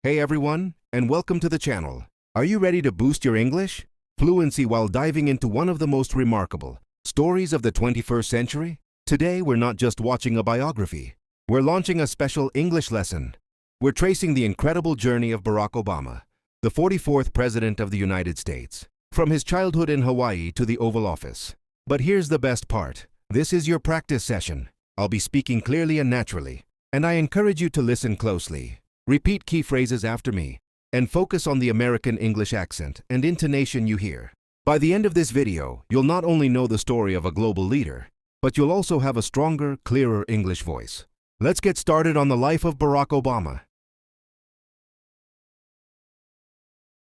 Hey everyone, and welcome to the channel. Are you ready to boost your English fluency while diving into one of the most remarkable stories of the 21st century? Today, we're not just watching a biography. We're launching a special English lesson. We're tracing the incredible journey of Barack Obama, the 44th President of the United States, from his childhood in Hawaii to the Oval Office. But here's the best part. This is your practice session. I'll be speaking clearly and naturally, and I encourage you to listen closely. Repeat key phrases after me, and focus on the American English accent and intonation you hear. By the end of this video, you'll not only know the story of a global leader, but you'll also have a stronger, clearer English voice. Let's get started on the life of Barack Obama.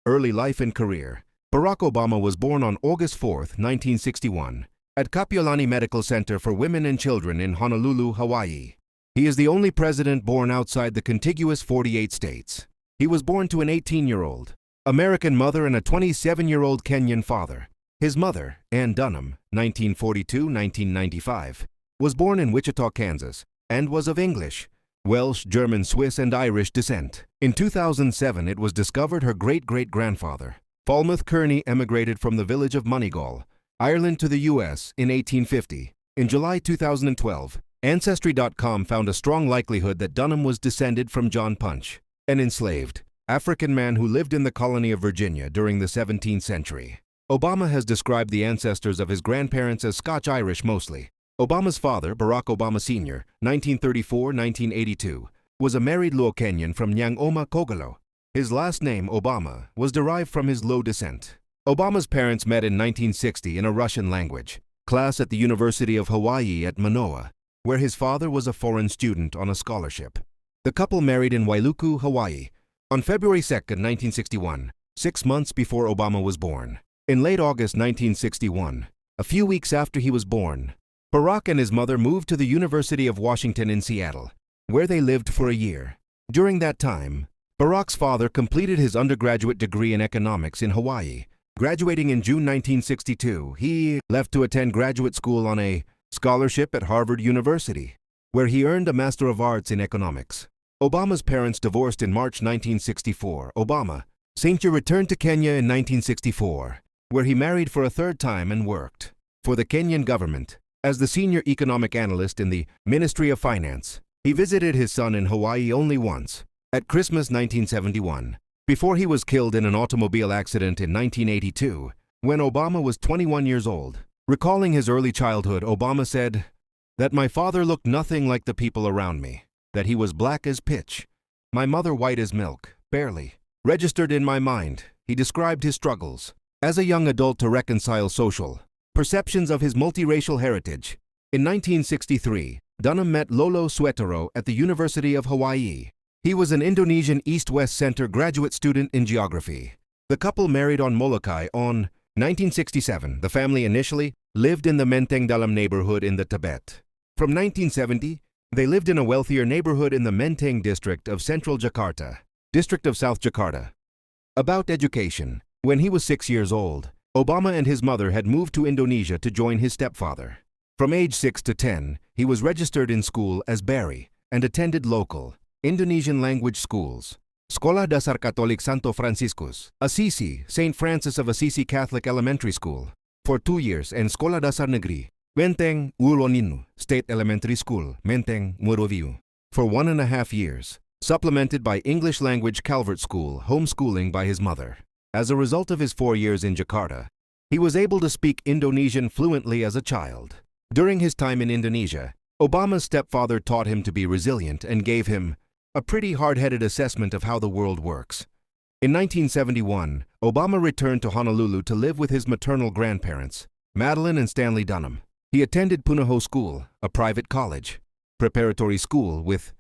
Early life and career. Barack Obama was born on August 4, 1961, at Kapiolani Medical Center for Women and Children in Honolulu, Hawaii. He is the only president born outside the contiguous 48 states. He was born to an 18-year-old American mother and a 27-year-old Kenyan father. His mother, Ann Dunham, 1942-1995, was born in Wichita, Kansas, and was of English, Welsh, German, Swiss, and Irish descent. In 2007, it was discovered her great-great-grandfather, Falmouth Kearney, emigrated from the village of Moneygall, Ireland to the U.S. in 1850. In July 2012, Ancestry.com found a strong likelihood that Dunham was descended from John Punch, an enslaved African man who lived in the colony of Virginia during the 17th century. Obama has described the ancestors of his grandparents as Scotch-Irish mostly. Obama's father, Barack Obama Sr., 1934-1982, was a married Luo Kenyan from Nyang'oma, Kogalo. His last name, Obama, was derived from his Luo descent. Obama's parents met in 1960 in a Russian language class at the University of Hawaii at Manoa, where his father was a foreign student on a scholarship. The couple married in Wailuku, Hawaii, on February 2, 1961, 6 months before Obama was born. In late August 1961, a few weeks after he was born, Barack and his mother moved to the University of Washington in Seattle, where they lived for a year. During that time, Barack's father completed his undergraduate degree in economics in Hawaii. Graduating in June 1962, he left to attend graduate school on a scholarship at Harvard University, where he earned a Master of Arts in Economics. Obama's parents divorced in March 1964. Obama Sr. returned to Kenya in 1964, where he married for a third time and worked for the Kenyan government as the senior economic analyst in the Ministry of Finance. He visited his son in Hawaii only once, at Christmas 1971, before he was killed in an automobile accident in 1982, when Obama was 21 years old. Recalling his early childhood, Obama said that my father looked nothing like the people around me, that he was black as pitch, my mother white as milk, barely registered in my mind. He described his struggles as a young adult to reconcile social perceptions of his multiracial heritage. In 1963, Dunham met Lolo Suetoro at the University of Hawaii. He was an Indonesian East-West Center graduate student in geography. The couple married on Molokai on 1967, the family initially lived in the Menteng Dalam neighborhood in the Tibet. From 1970, they lived in a wealthier neighborhood in the Menteng district of Central Jakarta, district of South Jakarta. About education. When he was 6 years old, Obama and his mother had moved to Indonesia to join his stepfather. From age 6 to 10, he was registered in school as Barry and attended local Indonesian language schools. Sekolah Dasar Katolik Santo Franciscus, Assisi, St. Francis of Assisi Catholic Elementary School, for 2 years, and Sekolah Dasar Negeri, Menteng Uloninu State Elementary School, Menteng Muroviu, for 1.5 years, supplemented by English Language Calvert School, homeschooling by his mother. As a result of his 4 years in Jakarta, he was able to speak Indonesian fluently as a child. During his time in Indonesia, Obama's stepfather taught him to be resilient and gave him a pretty hard-headed assessment of how the world works. In 1971, Obama returned to Honolulu to live with his maternal grandparents, Madeline and Stanley Dunham. He attended Punahou School, a private college, preparatory school with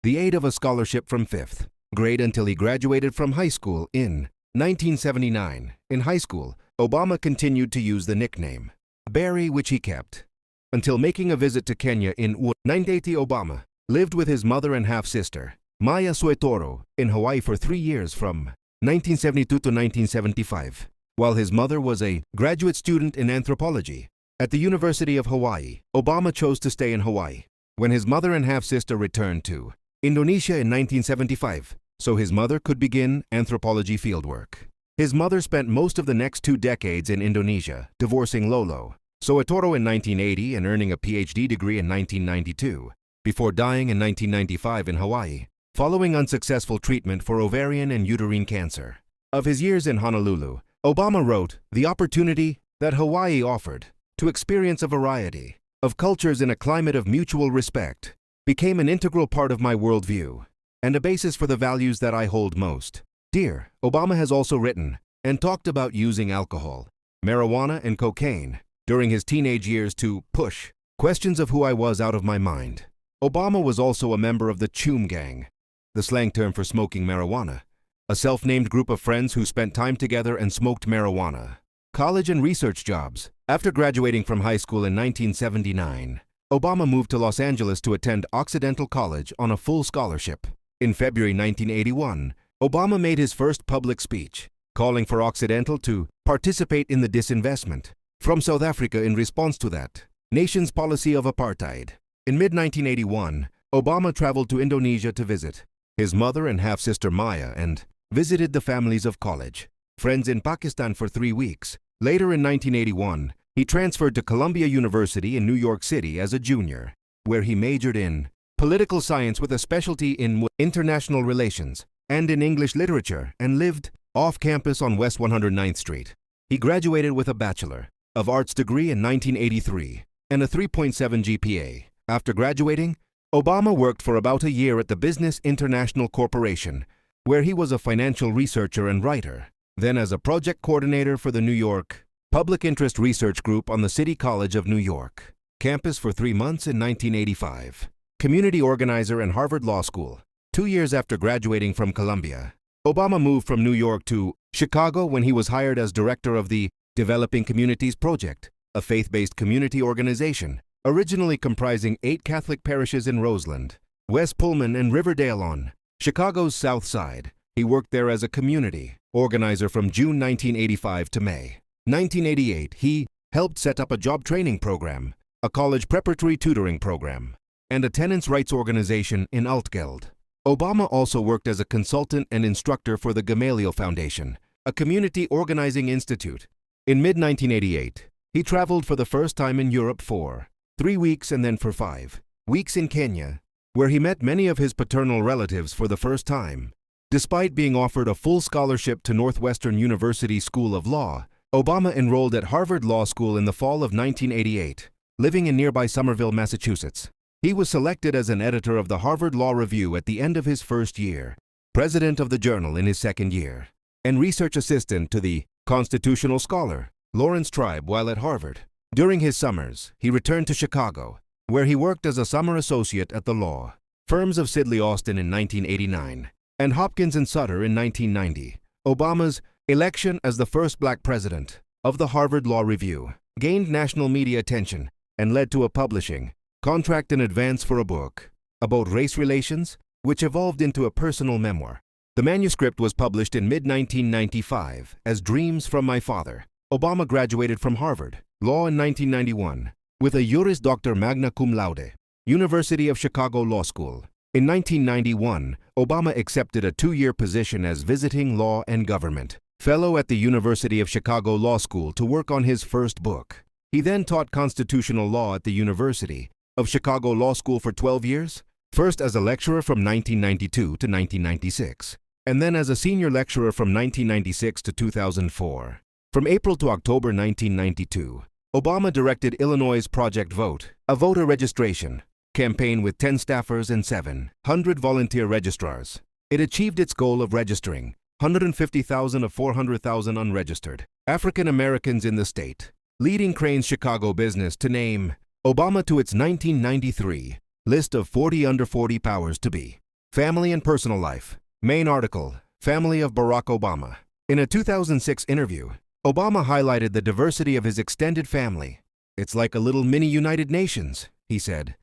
the aid of a scholarship from 5th grade until he graduated from high school in 1979. In high school, Obama continued to use the nickname Barry, which he kept until making a visit to Kenya in 1980. Obama lived with his mother and half-sister, Maya Suetoro, in Hawaii for 3 years from 1972 to 1975, while his mother was a graduate student in anthropology at the University of Hawaii. Obama chose to stay in Hawaii. When his mother and half-sister returned to Indonesia in 1975, so his mother could begin anthropology fieldwork. His mother spent most of the next 2 decades in Indonesia, divorcing Lolo, Soetoro in 1980 and earning a PhD degree in 1992, before dying in 1995 in Hawaii, following unsuccessful treatment for ovarian and uterine cancer. Of his years in Honolulu, Obama wrote, "The opportunity that Hawaii offered to experience a variety of cultures in a climate of mutual respect became an integral part of my worldview and a basis for the values that I hold most dear." Obama has also written and talked about using alcohol, marijuana, and cocaine during his teenage years to push questions of who I was out of my mind. Obama was also a member of the Choom Gang, the slang term for smoking marijuana, a self-named group of friends who spent time together and smoked marijuana. College and research jobs. After graduating from high school in 1979, Obama moved to Los Angeles to attend Occidental College on a full scholarship. In February 1981, Obama made his first public speech, calling for Occidental to participate in the disinvestment from South Africa in response to that nation's policy of apartheid. In mid-1981, Obama traveled to Indonesia to visit his mother and half-sister Maya and visited the families of college friends in Pakistan for 3 weeks. Later in 1981, he transferred to Columbia University in New York City as a junior, where he majored in political science with a specialty in international relations and in English literature, and lived off-campus on West 109th Street. He graduated with a Bachelor of Arts degree in 1983 and a 3.7 GPA. After graduating, Obama worked for about a year at the Business International Corporation, where he was a financial researcher and writer, then as a project coordinator for the New York Public Interest Research Group on the City College of New York campus for 3 months in 1985. Community organizer in Harvard Law School. 2 years after graduating from Columbia, Obama moved from New York to Chicago when he was hired as director of the Developing Communities Project, a faith-based community organization originally comprising 8 Catholic parishes in Roseland, West Pullman, and Riverdale on Chicago's South Side. He worked there as a community organizer from June 1985 to May 1988. He helped set up a job training program, a college preparatory tutoring program, and a tenants' rights organization in Altgeld. Obama also worked as a consultant and instructor for the Gamaliel Foundation, a community organizing institute. In mid-1988, he traveled for the first time in Europe for 3 weeks and then for 5 weeks in Kenya, where he met many of his paternal relatives for the first time. Despite being offered a full scholarship to Northwestern University School of Law, Obama enrolled at Harvard Law School in the fall of 1988, living in nearby Somerville, Massachusetts. He was selected as an editor of the Harvard Law Review at the end of his first year, president of the journal in his second year, and research assistant to the constitutional scholar Lawrence Tribe while at Harvard. During his summers, he returned to Chicago, where he worked as a summer associate at the law firms of Sidley Austin in 1989 and Hopkins and Sutter in 1990. Obama's election as the first black president of the Harvard Law Review gained national media attention and led to a publishing contract in advance for a book about race relations, which evolved into a personal memoir. The manuscript was published in mid-1995 as Dreams from My Father. Obama graduated from Harvard Law in 1991 with a Juris Doctor magna cum laude, University of Chicago Law School. In 1991, Obama accepted a 2-year position as visiting law and government fellow at the University of Chicago Law School to work on his first book. He then taught constitutional law at the University of Chicago Law School for 12 years, first as a lecturer from 1992 to 1996, and then as a senior lecturer from 1996 to 2004. From April to October 1992, Obama directed Illinois' Project Vote, a voter registration campaign with 10 staffers and 700 volunteer registrars. It achieved its goal of registering 150,000 of 400,000 unregistered African Americans in the state, leading Crain's Chicago business to name Obama to its 1993 list of 40 under 40 powers to be. Family and personal life. Main article, Family of Barack Obama. In a 2006 interview, Obama highlighted the diversity of his extended family. "It's like a little mini United Nations," he said.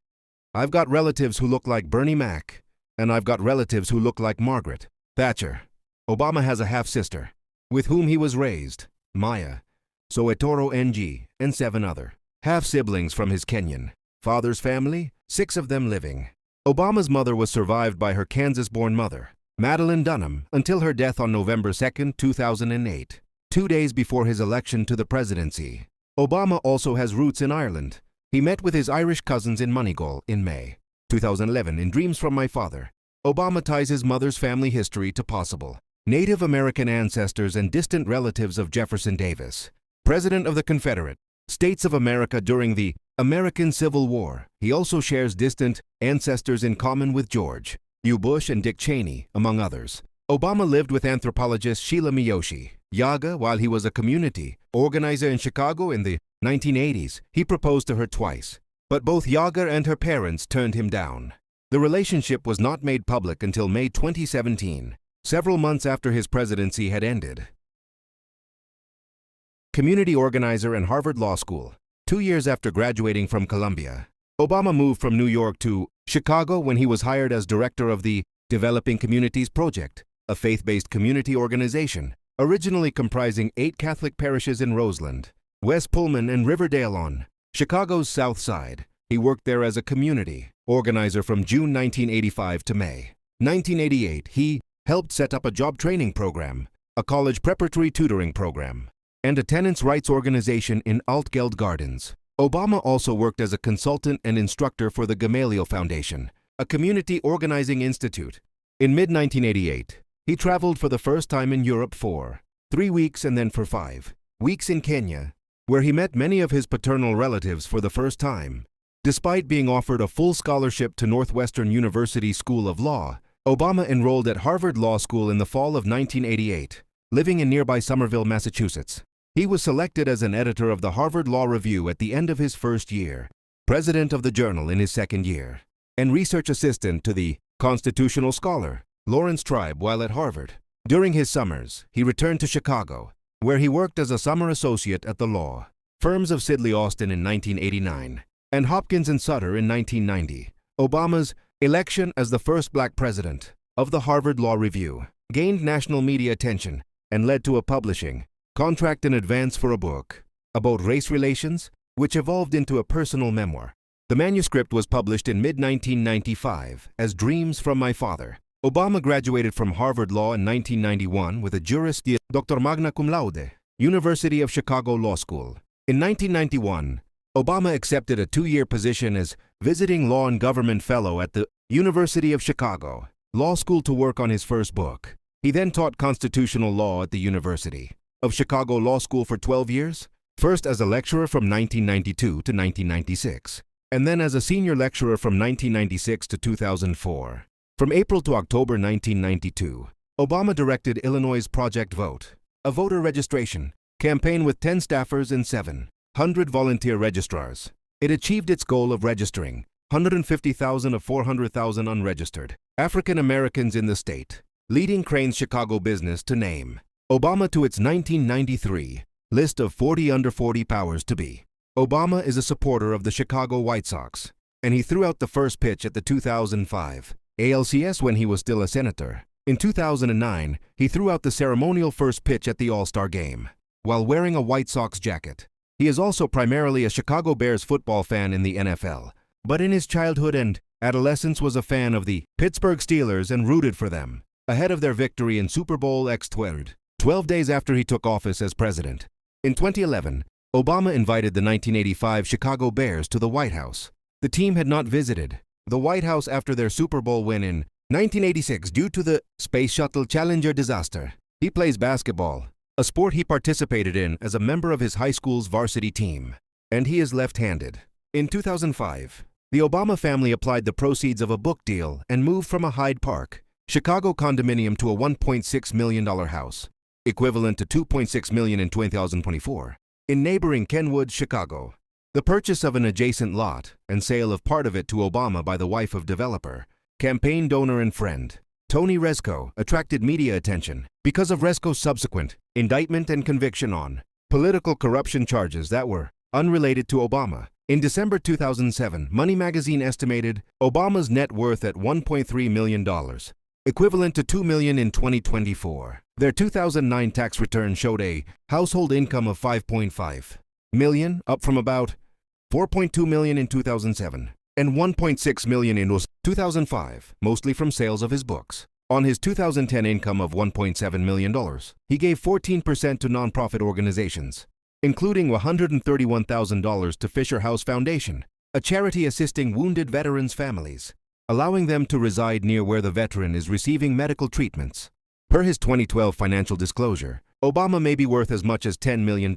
"I've got relatives who look like Bernie Mac, and I've got relatives who look like Margaret Thatcher." Obama has a half-sister, with whom he was raised, Maya, Soetoro NG, and 7 other half-siblings from his Kenyan father's family, 6 of them living. Obama's mother was survived by her Kansas-born mother, Madeline Dunham, until her death on November 2, 2008, 2 days before his election to the presidency. Obama also has roots in Ireland. He met with his Irish cousins in Moneygall in May 2011 in Dreams from My Father. Obama ties his mother's family history to possible Native American ancestors and distant relatives of Jefferson Davis, President of the Confederate States of America during the American Civil War. He also shares distant ancestors in common with George W. Bush and Dick Cheney, among others. Obama lived with anthropologist Sheila Miyoshi Yaga while he was a community organizer in Chicago in the 1980s. He proposed to her twice, but both Yaga and her parents turned him down. The relationship was not made public until May 2017, several months after his presidency had ended. Community organizer and Harvard Law School. 2 years after graduating from Columbia, Obama moved from New York to Chicago when he was hired as director of the Developing Communities Project, a faith-based community organization originally comprising 8 Catholic parishes in Roseland, West Pullman, and Riverdale on Chicago's South Side. He worked there as a community organizer from June 1985 to May 1988. He helped set up a job training program, a college preparatory tutoring program, and a tenants' rights organization in Altgeld Gardens. Obama also worked as a consultant and instructor for the Gamaliel Foundation, a community organizing institute. In mid-1988, he traveled for the first time in Europe for 3 weeks and then for 5 weeks in Kenya, where he met many of his paternal relatives for the first time. Despite being offered a full scholarship to Northwestern University School of Law, Obama enrolled at Harvard Law School in the fall of 1988, living in nearby Somerville, Massachusetts. He was selected as an editor of the Harvard Law Review at the end of his first year, president of the journal in his second year, and research assistant to the constitutional scholar Lawrence Tribe while at Harvard. During his summers, he returned to Chicago, where he worked as a summer associate at the law firms of Sidley Austin in 1989 and Hopkins and Sutter in 1990. Obama's election as the first black president of the Harvard Law Review gained national media attention and led to a publishing contract in advance for a book about race relations, which evolved into a personal memoir. The manuscript was published in mid-1995 as Dreams from My Father. Obama graduated from Harvard Law in 1991 with a Juris Doctor magna cum laude, University of Chicago Law School. In 1991, Obama accepted a 2-year position as visiting law and government fellow at the University of Chicago Law School to work on his first book. He then taught constitutional law at the University of Chicago Law School for 12 years, first as a lecturer from 1992 to 1996, and then as a senior lecturer from 1996 to 2004. From April to October 1992, Obama directed Illinois' Project Vote, a voter registration campaign with 10 staffers and 700 volunteer registrars. It achieved its goal of registering 150,000 of 400,000 unregistered African Americans in the state, leading Crane's Chicago business to name Obama to its 1993 list of 40 under 40 powers to be. Obama is a supporter of the Chicago White Sox, and he threw out the first pitch at the 2005 ALCS when he was still a senator. In 2009, he threw out the ceremonial first pitch at the All-Star Game, while wearing a White Sox jacket. He is also primarily a Chicago Bears football fan in the NFL, but in his childhood and adolescence was a fan of the Pittsburgh Steelers and rooted for them, ahead of their victory in Super Bowl X12, 12 days after he took office as president. In 2011, Obama invited the 1985 Chicago Bears to the White House. The team had not visited the White House after their Super Bowl win in 1986 due to the Space Shuttle Challenger disaster. He plays basketball, a sport he participated in as a member of his high school's varsity team, and he is left-handed. In 2005, the Obama family applied the proceeds of a book deal and moved from a Hyde Park, Chicago condominium to a $1.6 million house, equivalent to $2.6 million in 2024, in neighboring Kenwood, Chicago. The purchase of an adjacent lot and sale of part of it to Obama by the wife of developer, campaign donor and friend, Tony Rezko, attracted media attention because of Rezko's subsequent indictment and conviction on political corruption charges that were unrelated to Obama. In December 2007, Money magazine estimated Obama's net worth at $1.3 million, equivalent to $2 million in 2024. Their 2009 tax return showed a household income of $5.5 million, up from about $4.2 million in 2007 and $1.6 million in 2005, mostly from sales of his books. On his 2010 income of $1.7 million, he gave 14% to nonprofit organizations, including $131,000 to Fisher House Foundation, a charity assisting wounded veterans' families, allowing them to reside near where the veteran is receiving medical treatments. Per his 2012 financial disclosure, Obama may be worth as much as $10 million.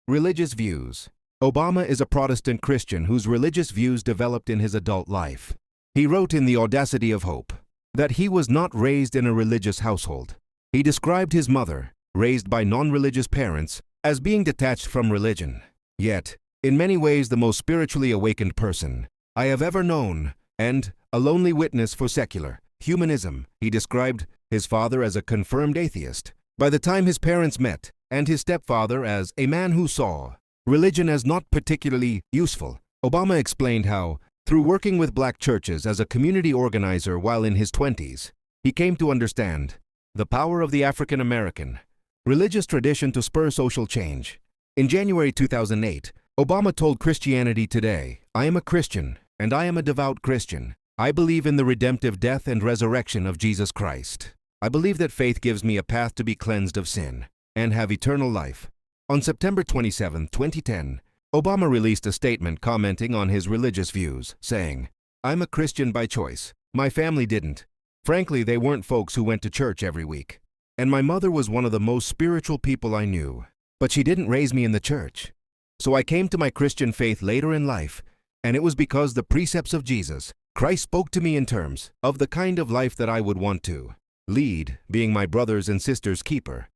Religious views. Obama is a Protestant Christian whose religious views developed in his adult life. He wrote in The Audacity of Hope that he was not raised in a religious household. He described his mother, raised by non-religious parents, as being detached from religion. Yet, in many ways the most spiritually awakened person I have ever known, and a lonely witness for secular humanism. He described his father as a confirmed atheist by the time his parents met, and his stepfather as a man who saw religion as not particularly useful. Obama explained how, through working with black churches as a community organizer while in his 20s, he came to understand the power of the African American religious tradition to spur social change. In January 2008, Obama told Christianity Today, "I am a Christian, and I am a devout Christian. I believe in the redemptive death and resurrection of Jesus Christ. I believe that faith gives me a path to be cleansed of sin and have eternal life." On September 27, 2010, Obama released a statement commenting on his religious views, saying, "I'm a Christian by choice. My family didn't. Frankly, they weren't folks who went to church every week. And my mother was one of the most spiritual people I knew. But she didn't raise me in the church. So I came to my Christian faith later in life, and it was because the precepts of Jesus Christ spoke to me in terms of the kind of life that I would want to lead, being my brothers and sisters' keeper,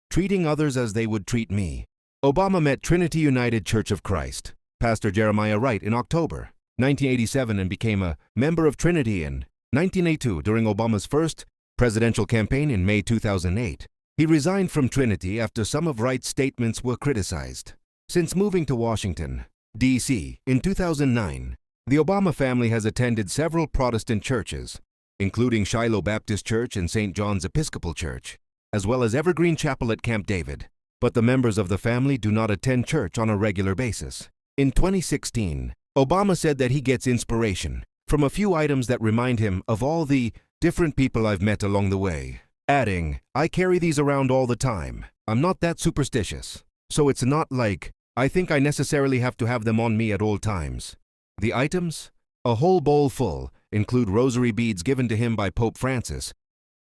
treating others as they would treat me." Obama met Trinity United Church of Christ, Pastor Jeremiah Wright, in October 1987 and became a member of Trinity in 1982 during Obama's first presidential campaign in May 2008. He resigned from Trinity after some of Wright's statements were criticized. Since moving to Washington, D.C. in 2009, the Obama family has attended several Protestant churches, including Shiloh Baptist Church and St. John's Episcopal Church, as well as Evergreen Chapel at Camp David. But the members of the family do not attend church on a regular basis. In 2016, Obama said that he gets inspiration from a few items that remind him of all the different people I've met along the way, adding, "I carry these around all the time. I'm not that superstitious. So it's not like I think I necessarily have to have them on me at all times." The items, a whole bowl full, include rosary beads given to him by Pope Francis,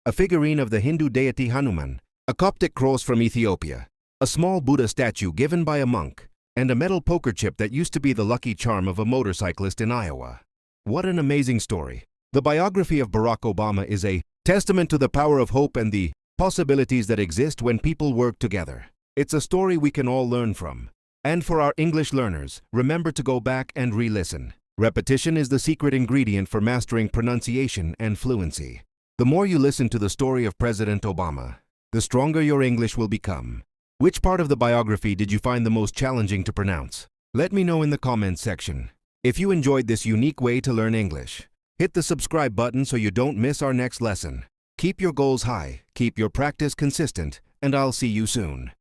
a figurine of the Hindu deity Hanuman, a Coptic cross from Ethiopia, a small Buddha statue given by a monk, and a metal poker chip that used to be the lucky charm of a motorcyclist in Iowa. What an amazing story. The biography of Barack Obama is a testament to the power of hope and the possibilities that exist when people work together. It's a story we can all learn from. And for our English learners, remember to go back and re-listen. Repetition is the secret ingredient for mastering pronunciation and fluency. The more you listen to the story of President Obama, the stronger your English will become. Which part of the biography did you find the most challenging to pronounce? Let me know in the comments section. If you enjoyed this unique way to learn English, hit the subscribe button so you don't miss our next lesson. Keep your goals high, keep your practice consistent, and I'll see you soon.